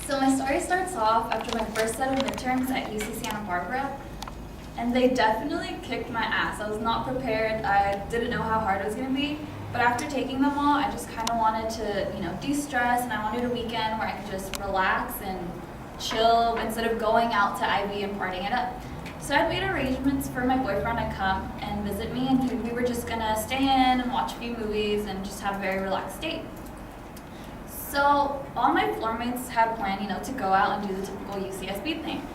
So my story starts off after my first set of midterms at UC Santa Barbara, and they definitely kicked my ass. I was not prepared. I didn't know how hard it was going to be, but after taking them all, I just kind of wanted to, de-stress, and I wanted a weekend where I could just relax and chill instead of going out to IB and partying it up. So I made arrangements for my boyfriend to come and visit me, and we were just going to stay in and watch a few movies and just have a very relaxed date. So all my floor mates had planned, to go out and do the typical UCSB thing.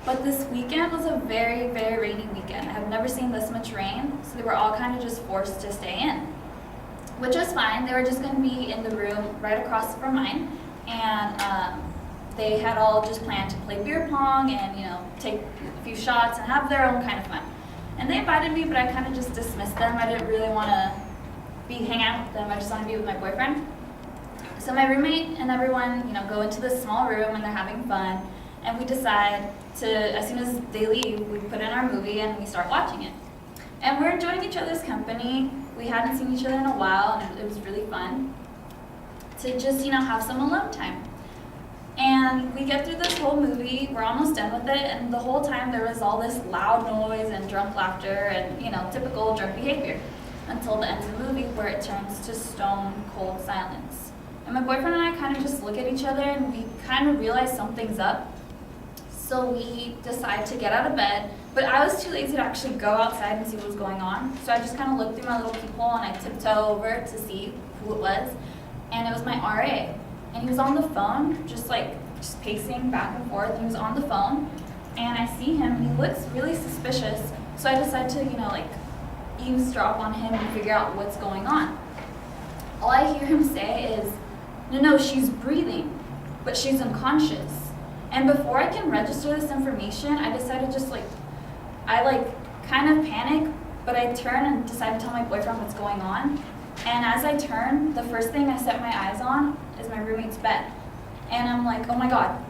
But this weekend was a very, very rainy weekend. I have never seen this much rain, so they were all kind of just forced to stay in, which was fine. They were just going to be in the room right across from mine, and they had all just planned to play beer pong and, take a few shots and have their own kind of fun. And they invited me, but I kind of just dismissed them. I didn't really want to hang out with them. I just wanted to be with my boyfriend. So my roommate and everyone, go into this small room and they're having fun, and we decide to, as soon as they leave, we put in our movie and we start watching it. And we're enjoying each other's company. We hadn't seen each other in a while, and it was really fun to just, have some alone time. And we get through this whole movie, we're almost done with it, and the whole time there was all this loud noise and drunk laughter and, typical drunk behavior, until the end of the movie where it turns to stone cold silence. And my boyfriend and I kind of just look at each other and we kind of realize something's up. So we decide to get out of bed, but I was too lazy to actually go outside and see what was going on. So I just kind of looked through my little peephole and I tiptoe over to see who it was. And it was my RA. And he was on the phone, just pacing back and forth. He was on the phone, and I see him and he looks really suspicious. So I decide to, eavesdrop on him and figure out what's going on. All I hear him say is, no, she's breathing, but she's unconscious. And before I can register this information, I decided I kind of panic, but I turn and decide to tell my boyfriend what's going on. And as I turn, the first thing I set my eyes on is my roommate's bed. And I'm like, oh my God,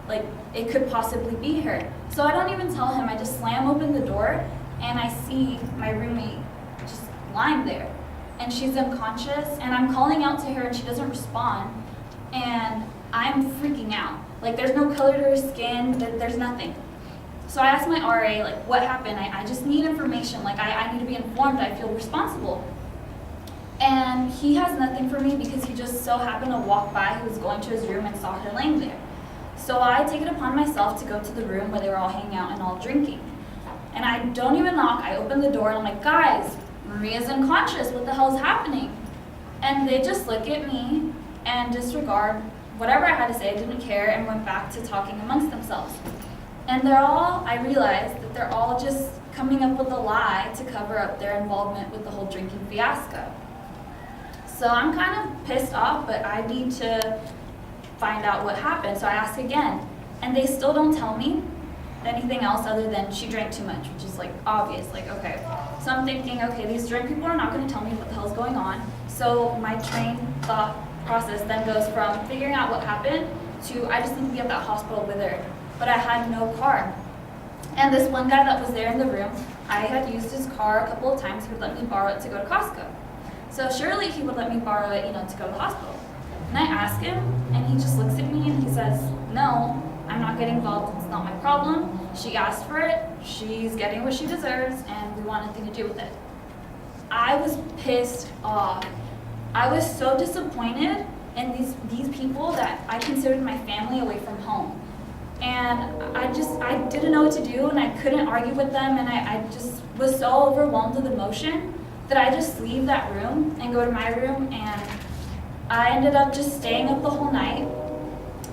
it could possibly be her. So I don't even tell him, I just slam open the door and I see my roommate just lying there. And she's unconscious, and I'm calling out to her and she doesn't respond. And I'm freaking out. There's no color to her skin, there's nothing. So I asked my RA, what happened? I just need information, I need to be informed, I feel responsible. And he has nothing for me because he just so happened to walk by, he was going to his room and saw her laying there. So I take it upon myself to go to the room where they were all hanging out and all drinking. And I don't even knock, I open the door and I'm like, guys, Maria's unconscious, what the hell is happening? And they just look at me and disregard whatever I had to say, I didn't care, and went back to talking amongst themselves. And I realized that they're all just coming up with a lie to cover up their involvement with the whole drinking fiasco. So I'm kind of pissed off, but I need to find out what happened. So I ask again, and they still don't tell me anything else other than she drank too much, which is obvious, okay. So I'm thinking, okay, these drunk people are not going to tell me what the hell's going on. So my train thought process then goes from figuring out what happened to I just need to be at that hospital with her. But I had no car. And this one guy that was there in the room, I had used his car a couple of times. He would let me borrow it to go to Costco. So surely he would let me borrow it, to go to the hospital. And I ask him, and he just looks at me and he says, no, I'm not getting involved, it's not my problem. She asked for it, she's getting what she deserves, and we want nothing to do with it. I was pissed off. I was so disappointed in these people that I considered my family away from home. And I didn't know what to do, and I couldn't argue with them, and I just was so overwhelmed with emotion that I just leave that room and go to my room, and I ended up just staying up the whole night,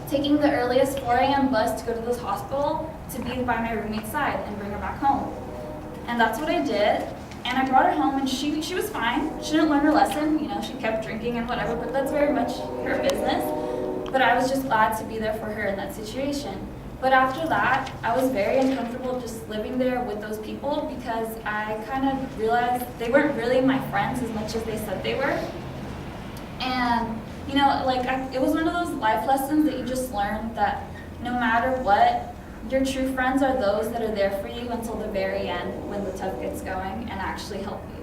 taking the earliest 4 a.m. bus to go to this hospital to be by my roommate's side and bring her back home. And that's what I did. And I brought her home, and she was fine. She didn't learn her lesson, she kept drinking and whatever, but that's very much her business. But I was just glad to be there for her in that situation. But after that, I was very uncomfortable just living there with those people because I kind of realized they weren't really my friends as much as they said they were. And, it was one of those life lessons that you just learn that no matter what, your true friends are those that are there for you until the very end when the tough gets going and actually help you.